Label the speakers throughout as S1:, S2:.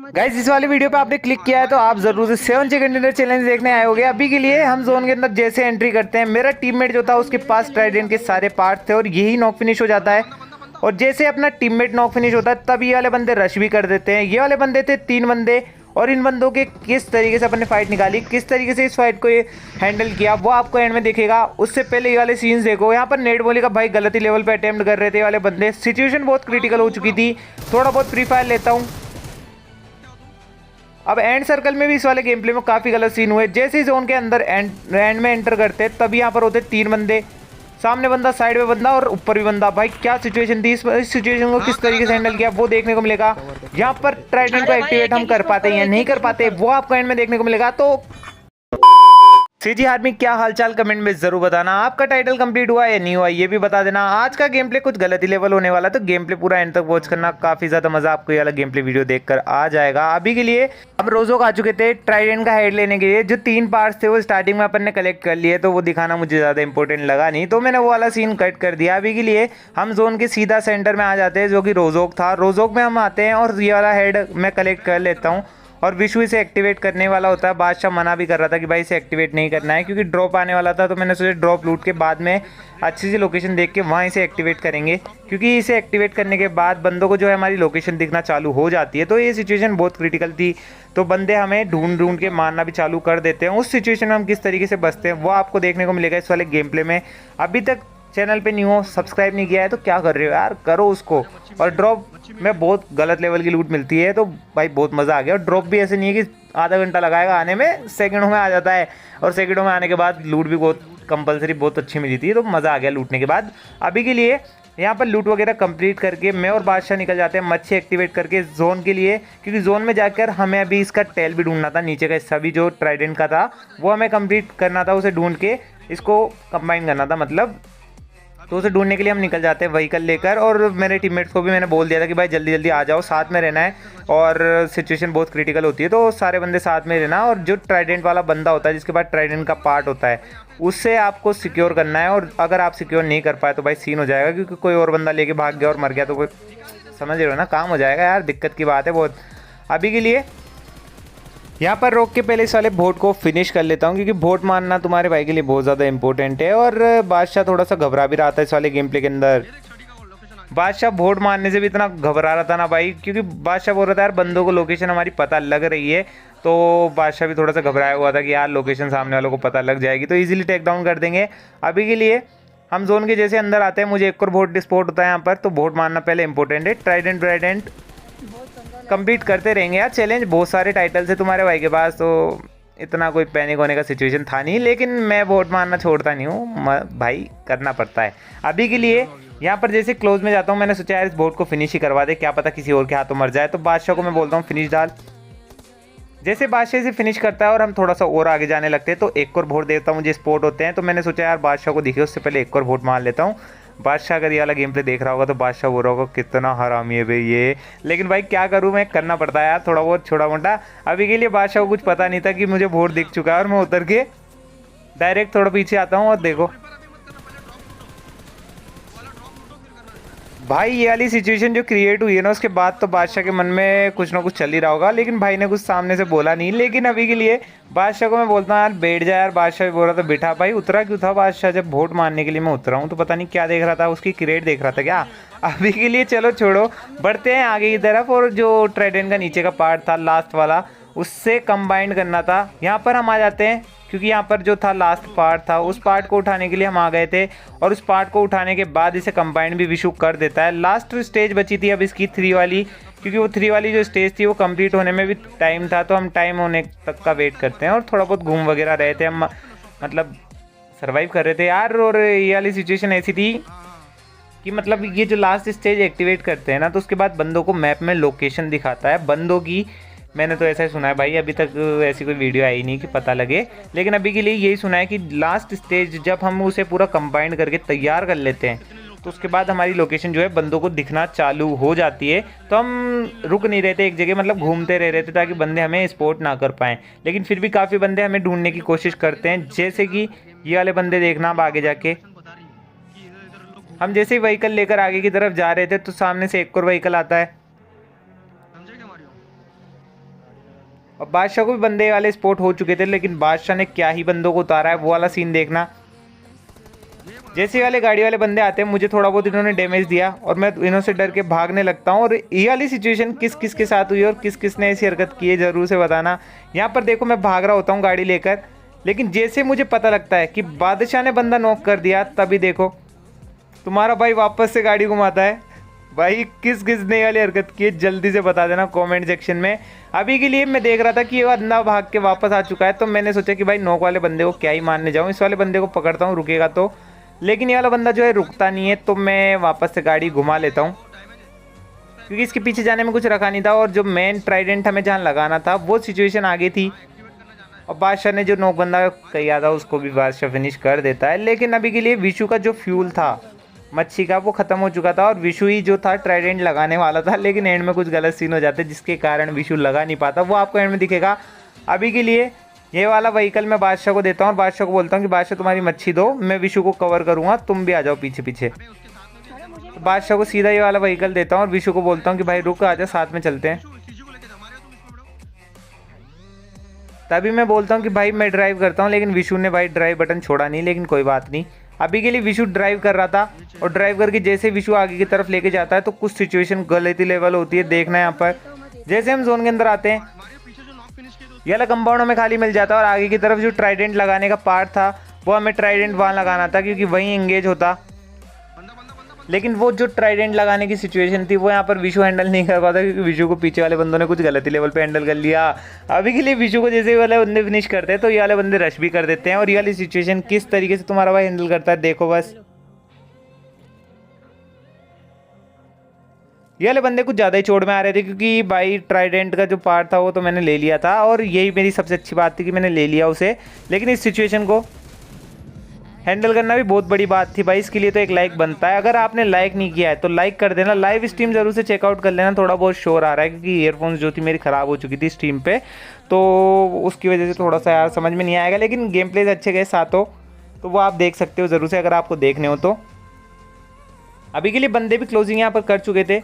S1: Guys इस वाले video पे आपने क्लिक किया है तो आप जरूर से 7 चिकन डिनर चैलेंज देखने आए होगे। अभी के लिए हम जोन के अंदर जैसे एंट्री करते हैं, मेरा टीममेट जो था उसके पास ट्राइडेंट के सारे पार्ट थे और यही नॉक फिनिश हो जाता है। और जैसे अपना टीममेट नॉक फिनिश होता है तब ये वाले बंदे रश भी कर देते हैं। ये वाले बंदे थे 3 बंदे और इन बंदों के किस तरीके से अपने फाइट निकाली, किस तरीके से इस फाइट को ये हैंडल किया, वो आपको एंड में देखेगा। उससे पहले ये वाले सीन्स देखो। यहाँ पर नेट बोली का भाई गलत ही लेवल पे अटेम्प्ट कर रहे थे ये वाले बंदे। सिचुएशन बहुत क्रिटिकल हो चुकी थी। थोड़ा बहुत फ्री फायर लेता हूँ। अब एंड सर्कल में भी इस वाले गेम प्ले में काफ़ी गलत सीन हुए। जैसे ही जोन के अंदर एंड में एंटर करते तभी यहाँ पर होते 3 बंदे, सामने बंदा, साइड में बंदा और ऊपर भी बंदा। भाई क्या सिचुएशन थी, इस सिचुएशन को किस तरीके से हैंडल किया वो देखने को मिलेगा। यहाँ पर ट्राइडेंट को एक्टिवेट हम कर पाते हैं या नहीं कर पाते वो आपको एंड में देखने को मिलेगा। तो सीजी आर्मी क्या हालचाल कमेंट में जरूर बताना। आपका टाइटल कंप्लीट हुआ या नहीं हुआ ये भी बता देना। आज का गेम प्ले कुछ गलत ही लेवल होने वाला तो गेम प्ले पूरा एंड तक वॉच करना, काफी ज्यादा मजा आपको ये वाला गेम प्ले वीडियो देखकर आ जाएगा। अभी के लिए हम रोजोक आ चुके थे ट्राइडेंट का हेड लेने के लिए। जो 3 पार्ट्स थे वो स्टार्टिंग में अपन ने कलेक्ट कर लिए तो वो दिखाना मुझे ज्यादा इंपॉर्टेंट लगा नहीं, तो मैंने वो वाला सीन कट कर दिया। अभी के लिए हम जोन के सीधा सेंटर में आ जाते हैं जो कि रोजोक था। रोजोक में हम आते हैं और ये वाला हेड मैं कलेक्ट कर लेता हूँ और विशु इसे एक्टिवेट करने वाला होता है। बादशाह मना भी कर रहा था कि भाई इसे एक्टिवेट नहीं करना है क्योंकि ड्रॉप आने वाला था, तो मैंने सोचा ड्रॉप लूट के बाद में अच्छी सी लोकेशन देख के वहाँ इसे एक्टिवेट करेंगे, क्योंकि इसे एक्टिवेट करने के बाद बंदों को जो है हमारी लोकेशन दिखना चालू हो जाती है। तो ये सिचुएशन बहुत क्रिटिकल थी, तो बंदे हमें ढूंढ ढूंढ के मारना भी चालू कर देते हैं। उस सिचुएशन में हम किस तरीके से बचते हैं वो आपको देखने को मिलेगा इस वाले गेम प्ले में। अभी तक चैनल पे न्यू हो, सब्सक्राइब नहीं किया है तो क्या कर रहे हो यार, करो उसको। और ड्रॉप में बहुत गलत लेवल की लूट मिलती है तो भाई बहुत मज़ा आ गया। और ड्रॉप भी ऐसे नहीं है कि आधा घंटा लगाएगा आने में, सेकंडों में आ जाता है। और सेकंडों में आने के बाद लूट भी बहुत कंपलसरी बहुत अच्छी मिली थी, तो मज़ा आ गया लूटने के बाद। अभी के लिए यहाँ पर लूट वगैरह कंप्लीट करके मैं और बादशाह निकल जाते हैं मच्छी एक्टिवेट करके जोन के लिए, क्योंकि जोन में जाकर हमें अभी इसका टेल भी ढूंढना था। नीचे का हिस्सा भी जो ट्राइडेंट का था वो हमें कंप्लीट करना था, उसे ढूंढ के इसको कंबाइन करना था मतलब। तो उसे ढूंढने के लिए हम निकल जाते हैं व्हीकल लेकर। और मेरे टीममेट्स को भी मैंने बोल दिया था कि भाई जल्दी जल्दी आ जाओ, साथ में रहना है और सिचुएशन बहुत क्रिटिकल होती है तो सारे बंदे साथ में रहना। और जो ट्राइडेंट वाला बंदा होता है जिसके पास ट्राइडेंट का पार्ट होता है उससे आपको सिक्योर करना है। और अगर आप सिक्योर नहीं कर पाए तो भाई सीन हो जाएगा, क्योंकि कोई और बंदा लेके भाग गया और मर गया तो कोई, समझ रहे हो ना, काम हो जाएगा यार, दिक्कत की बात है बहुत। अभी के लिए यहाँ पर रोक के पहले इस वाले बोट को फिनिश कर लेता हूँ, क्योंकि बोट मारना तुम्हारे भाई के लिए बहुत ज़्यादा इंपॉर्टेंट है। और बादशाह थोड़ा सा घबरा भी रहा था इस वाले गेम प्ले के अंदर। बादशाह बोट मारने से भी इतना घबरा रहा था ना भाई, क्योंकि बादशाह बोल रहा था यार बंदों को लोकेशन हमारी पता लग रही है। तो बादशाह भी थोड़ा सा घबराया हुआ था कि यार लोकेशन सामने वालों को पता लग जाएगी तो ईजिली टेक डाउन कर देंगे। अभी के लिए हम जोन के जैसे अंदर आते हैं, मुझे एक और बोट डिस्पोर्ट होता है यहाँ पर, तो बोट मारना पहले इंपॉर्टेंट है। ट्राइडेंट कंप्लीट करते रहेंगे यार चैलेंज। बहुत सारे टाइटल्स है तुम्हारे भाई के पास तो इतना कोई पैनिक होने का सिचुएशन था नहीं, लेकिन मैं वोट मारना छोड़ता नहीं हूँ भाई, करना पड़ता है। अभी के लिए यहाँ पर जैसे क्लोज में जाता हूँ, मैंने सोचा यार इस बोट को फिनिश ही करवा दे, क्या पता किसी और के हाथों मर जाए। तो बादशाह को मैं बोलता हूँ फिनिश डाल। जैसे बादशाह से फिनिश करता है और हम थोड़ा सा और आगे जाने लगते हैं तो एक और वोट देता हूँ, मुझे स्पॉट होते हैं। तो मैंने सोचा यार बादशाह को दिखे उससे पहले एक और वोट मार लेता हूँ। बादशाह अगर ये वाला गेम प्ले देख रहा होगा तो बादशाह बोल रहा होगा कितना हरामी है भाई ये, लेकिन भाई क्या करूँ मैं, करना पड़ता है यार थोड़ा बहुत छोटा मोटा। अभी के लिए बादशाह को कुछ पता नहीं था कि मुझे वोट दिख चुका है और मैं उतर के डायरेक्ट थोड़ा पीछे आता हूँ। और देखो भाई ये वाली सिचुएशन जो क्रिएट हुई है ना, उसके बाद तो बादशाह के मन में कुछ ना कुछ चल ही रहा होगा, लेकिन भाई ने कुछ सामने से बोला नहीं। लेकिन अभी के लिए बादशाह को मैं बोलता हूँ यार बैठ जा यार। बादशाह भी बोल रहा था बैठा। भाई उतरा क्यों था बादशाह, जब वोट मारने के लिए मैं उतरा हूँ तो पता नहीं क्या देख रहा था, उसकी क्रिएट देख रहा था क्या। अभी के लिए चलो छोड़ो, बढ़ते हैं आगे की तरफ। और जो ट्राइडेंट का नीचे का पार्ट था लास्ट वाला, उससे कंबाइंड करना था। यहाँ पर हम आ जाते हैं, क्योंकि यहाँ पर जो था लास्ट पार्ट था उस पार्ट को उठाने के लिए हम आ गए थे। और उस पार्ट को उठाने के बाद इसे कंबाइंड भी विशु कर देता है। लास्ट स्टेज बची थी अब इसकी 3 वाली, क्योंकि वो 3 वाली जो स्टेज थी वो कंप्लीट होने में भी टाइम था, तो हम टाइम होने तक का वेट करते हैं। और थोड़ा बहुत घूम वगैरह रहे थे हम, मतलब सर्वाइव कर रहे थे यार। और ये वाली सिचुएशन ऐसी थी कि मतलब ये जो लास्ट स्टेज एक्टिवेट करते हैं ना तो उसके बाद बंदों को मैप में लोकेशन दिखाता है बंदों की। मैंने तो ऐसा ही सुना है भाई, अभी तक ऐसी कोई वीडियो आई नहीं कि पता लगे, लेकिन अभी के लिए यही सुना है कि लास्ट स्टेज जब हम उसे पूरा कंबाइंड करके तैयार कर लेते हैं तो उसके बाद हमारी लोकेशन जो है बंदों को दिखना चालू हो जाती है। तो हम रुक नहीं रहते एक जगह, मतलब घूमते रह रहे थे ताकि बंदे हमें स्पॉट ना कर पाएँ। लेकिन फिर भी काफ़ी बंदे हमें ढूंढने की कोशिश करते हैं, जैसे कि ये वाले बंदे देखना। अब आगे जाके हम जैसे ही व्हीकल लेकर आगे की तरफ जा रहे थे तो सामने से एक और व्हीकल आता है। और बादशाह को भी बंदे वाले स्पॉट हो चुके थे, लेकिन बादशाह ने क्या ही बंदों को उतारा है, वो वाला सीन देखना। जैसे वाले गाड़ी वाले बंदे आते हैं मुझे थोड़ा बहुत इन्होंने डैमेज दिया और मैं इन्हों से डर के भागने लगता हूँ। और ये वाली सिचुएशन किस किस के साथ हुई और किस किस ने ऐसी हरकत की है ज़रूर से बताना। यहाँ पर देखो मैं भाग रहा होता हूँ गाड़ी लेकर, लेकिन जैसे मुझे पता लगता है कि बादशाह ने बंदा नॉक कर दिया, तभी देखो तुम्हारा भाई वापस से गाड़ी घुमाता है। भाई किस किस ने वाली हरकत की है जल्दी से बता देना कमेंट सेक्शन में। अभी के लिए मैं देख रहा था कि ये बंदा भाग के वापस आ चुका है, तो मैंने सोचा कि भाई नॉक वाले बंदे को क्या ही मानने जाऊँ, इस वाले बंदे को पकड़ता हूँ रुकेगा तो। लेकिन ये वाला बंदा जो है रुकता नहीं है, तो मैं वापस से गाड़ी घुमा लेता हूँ क्योंकि इसके पीछे जाने में कुछ रखा नहीं था। और जो मेन ट्राइडेंट हमें जहाँ लगाना था वो सिचुएशन आगे थी, और बादशाह ने जो नॉक बंदा किया था उसको भी बादशाह फिनिश कर देता है। लेकिन अभी के लिए विशु का जो फ्यूल था मच्छी का वो ख़त्म हो चुका था और विशु ही जो था ट्राइडेंट लगाने वाला था, लेकिन एंड में कुछ गलत सीन हो जाते जिसके कारण विशु लगा नहीं पाता, वो आपको एंड में दिखेगा। अभी के लिए ये वाला व्हीकल मैं बादशाह को देता हूँ और बादशाह को बोलता हूँ कि बादशाह तुम्हारी मच्छी दो, मैं विशु को कवर करूँगा, तुम भी आ जाओ पीछे पीछे। तो बादशाह को सीधा ये वाला व्हीकल देता हूँ और विशु को बोलता हूँ कि भाई रुक आजा, साथ में चलते हैं। तभी मैं बोलता हूँ कि भाई मैं ड्राइव करता हूँ, लेकिन विशु ने भाई ड्राइव बटन छोड़ा नहीं, लेकिन कोई बात नहीं। अभी के लिए विशु ड्राइव कर रहा था और ड्राइव करके जैसे विशु आगे की तरफ लेके जाता है तो कुछ सिचुएशन गलत ही लेवल होती है। देखना यहाँ पर जैसे हम जोन के अंदर आते हैं ये वाला कंपाउंड हमें खाली मिल जाता है और आगे की तरफ जो ट्राइडेंट लगाने का पार्ट था वो हमें ट्राइडेंट वहाँ लगाना था क्योंकि वहीं एंगेज होता। लेकिन वो जो ट्राइडेंट लगाने की सिचुएशन थी वो यहाँ पर विशु हैंडल नहीं कर पाता क्योंकि विशु को पीछे वाले बंदों ने कुछ गलती लेवल पे हैंडल कर लिया। अभी के लिए विशु को जैसे वाले बंदे फिनिश करते हैं तो ये वाले बंदे रश भी कर देते हैं। और ये वाली सिचुएशन किस तरीके से तुम्हारा भाई हैंडल करता है देखो बस। ये वाले बंदे कुछ ज़्यादा ही चोट में आ रहे थे क्योंकि भाई ट्राइडेंट का जो पार्ट था वो तो मैंने ले लिया था और यही मेरी सबसे अच्छी बात थी कि मैंने ले लिया उसे। लेकिन इस सिचुएशन को हैंडल करना भी बहुत बड़ी बात थी भाई, इसके लिए तो एक लाइक बनता है। अगर आपने लाइक नहीं किया है तो लाइक कर देना, लाइव स्ट्रीम जरूर से चेकआउट कर लेना। थोड़ा बहुत शोर आ रहा है क्योंकि ईयरफोन्स जो थी मेरी ख़राब हो चुकी थी स्ट्रीम पे, तो उसकी वजह से थोड़ा सा यार समझ में नहीं आएगा। लेकिन गेम प्लेज अच्छे गए साथों, तो वो आप देख सकते हो ज़रूर से अगर आपको देखने हो तो। अभी के लिए बंदे भी क्लोजिंग यहाँ पर कर चुके थे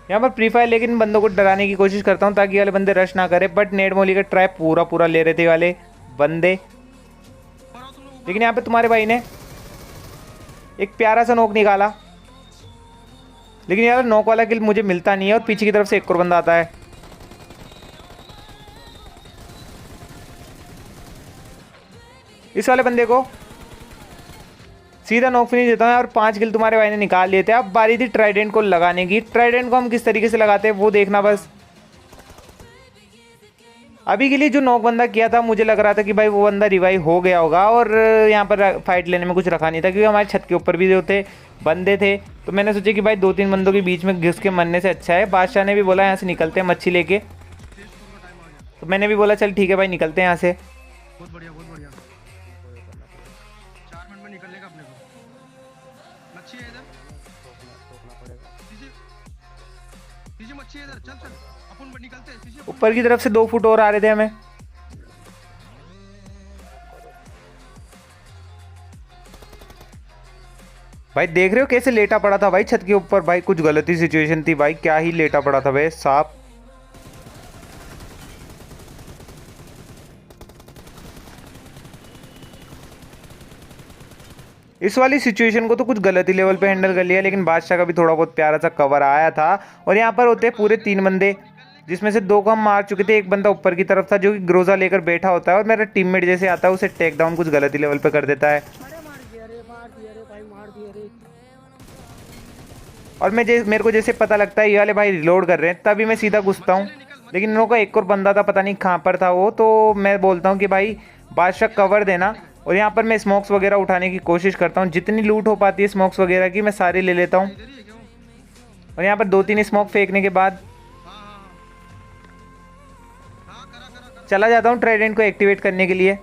S1: यहाँ पर फ्री फायर, लेकिन बंदों को डराने की कोशिश करता हूँ ताकि वाले बंदे रश ना करे। बट नेट मोली का ट्रैप पूरा ले रहे थे वाले बंदे। लेकिन यहाँ पे तुम्हारे भाई ने एक प्यारा सा नोक निकाला, लेकिन यार नोक वाला किल मुझे मिलता नहीं है और पीछे की तरफ से एक और बंदा आता है। इस वाले बंदे को सीधा नॉक फिनिश देता हूँ और 5 किल तुम्हारे भाई ने निकाल लिए थे। अब बारी थी ट्राइडेंट को लगाने की। ट्राइडेंट को हम किस तरीके से लगाते हैं वो देखना बस। अभी के लिए जो नॉक बंदा किया था मुझे लग रहा था कि भाई वो बंदा रिवाइव हो गया होगा और यहाँ पर फाइट लेने में कुछ रखा नहीं था क्योंकि हमारे छत के ऊपर भी जो थे बंदे थे, तो मैंने सोचा कि भाई 2-3 बंदों के बीच में घिस के मरने से अच्छा है। बादशाह ने भी बोला यहाँ से निकलते हैं मच्छी लेके, तो मैंने भी बोला चल ठीक है भाई निकलते हैं यहाँ से।
S2: बहुत बढ़िया 4 मिनट में निकलने का अपने को। मच्छी है इधर, पीछे मच्छी है इधर, चल चल अपन निकलते हैं पीछे।
S1: ऊपर की तरफ से 2 फुट और आ रहे थे हमें। भाई देख रहे हो कैसे लेटा पड़ा था भाई छत के ऊपर। भाई कुछ गलत ही सिचुएशन थी भाई, क्या ही लेटा पड़ा था भाई सांप। इस वाली सिचुएशन को तो कुछ गलत ही लेवल पे हैंडल कर लिया, लेकिन बादशाह का भी थोड़ा बहुत प्यारा सा कवर आया था। और यहाँ पर होते पूरे 3 बंदे, जिसमें से 2 को हम मार चुके थे। एक बंदा ऊपर की तरफ था जो कि ग्रोजा लेकर बैठा होता है और मेरा टीममेट जैसे आता है उसे टेक डाउन कुछ गलत ही लेवल पे कर देता है। और मेरे को जैसे पता लगता है ये वाले भाई रिलोड कर रहे हैं, तभी मैं सीधा घुसता हूँ। लेकिन इन लोगों का एक और बंदा था, पता नहीं कहाँ पर था वो, तो मैं बोलता हूँ कि भाई बादशाह कवर देना। और यहाँ पर मैं स्मोक्स वगैरह उठाने की कोशिश करता हूँ, जितनी लूट हो पाती है स्मोक्स वगैरह की मैं सारी ले लेता हूँ। और यहाँ पर 2-3 स्मोक फेंकने के बाद चला जाता हूँ ट्राइडेंट को एक्टिवेट करने के लिए।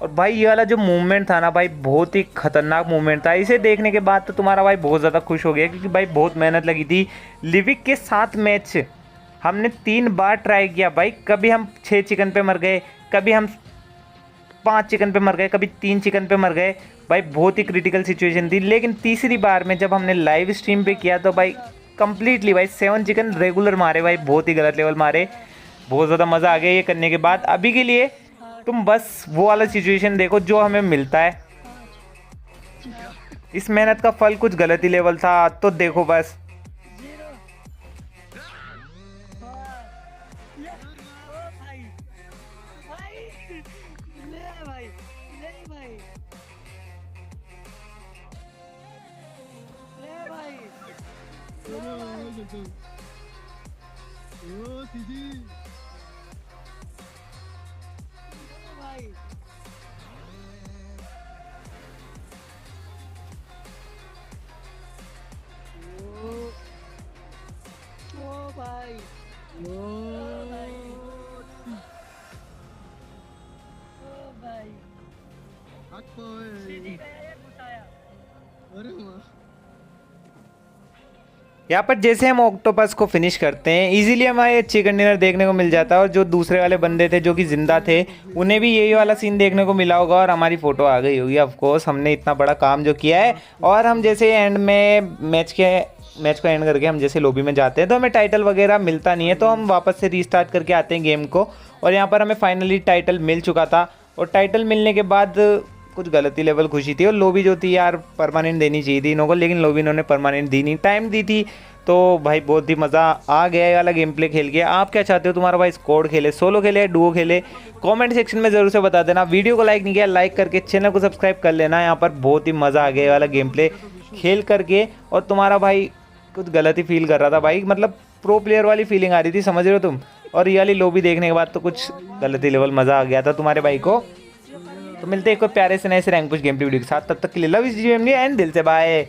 S1: और भाई ये वाला जो मूवमेंट था ना भाई, बहुत ही खतरनाक मूवमेंट था। इसे देखने के बाद तो तुम्हारा भाई बहुत ज़्यादा खुश हो गया क्योंकि भाई बहुत मेहनत लगी थी। लिविक के 7 मैच हमने 3 बार ट्राई किया भाई। कभी हम 6 चिकन पे मर गए, कभी हम 5 चिकन पे मर गए, कभी 3 चिकन पे मर गए भाई। बहुत ही क्रिटिकल सिचुएशन थी। लेकिन तीसरी बार में जब हमने लाइव स्ट्रीम पे किया तो भाई कंप्लीटली भाई 7 चिकन रेगुलर मारे भाई, बहुत ही गलत लेवल मारे। बहुत ज़्यादा मज़ा आ गया ये करने के बाद। अभी के लिए तुम बस वो वाला सिचुएशन देखो जो हमें मिलता है। इस मेहनत का फल कुछ गलत ही लेवल था, तो देखो बस।
S2: ओ सीजी अरे वाह
S1: यहाँ पर जैसे हम ऑक्टोपस को फिनिश करते हैं इजीली हमारे चिकन डिनर देखने को मिल जाता है। और जो दूसरे वाले बंदे थे जो कि ज़िंदा थे, उन्हें भी यही वाला सीन देखने को मिला होगा और हमारी फ़ोटो आ गई होगी। ऑफ कोर्स हमने इतना बड़ा काम जो किया है। और हम जैसे एंड में मैच को एंड करके हम जैसे लॉबी में जाते हैं तो हमें टाइटल वगैरह मिलता नहीं है, तो हम वापस से रीस्टार्ट करके आते हैं गेम को। और यहाँ पर हमें फाइनली टाइटल मिल चुका था। और टाइटल मिलने के बाद कुछ गलत ही लेवल खुशी थी। और लॉबी जो थी यार परमानेंट देनी चाहिए थी इन्हों को, लेकिन लॉबी इन्होंने परमानेंट दी नहीं, टाइम दी थी। तो भाई बहुत ही मज़ा आ गया ये वाला गेम प्ले खेल के। आप क्या चाहते हो तुम्हारा भाई स्क्वाड खेले, सोलो खेले, डुओ खेले, कमेंट सेक्शन में ज़रूर से बता देना। वीडियो को लाइक नहीं किया लाइक करके चैनल को सब्सक्राइब कर लेना। यहाँ पर बहुत ही मज़ा आ गया ये वाला गेम प्ले खेल करके। और तुम्हारा भाई कुछ गलत ही फील कर रहा था भाई, मतलब प्रो प्लेयर वाली फीलिंग आ रही थी, समझ रहे हो तुम। और ये वाली लॉबी देखने के बाद तो कुछ गलत ही लेवल मज़ा आ गया था तुम्हारे भाई को। तो मिलते हैं एक और प्यारे से नए से rank push game play video के साथ, तब तक के लिए लव इस एंड दिल से बाय।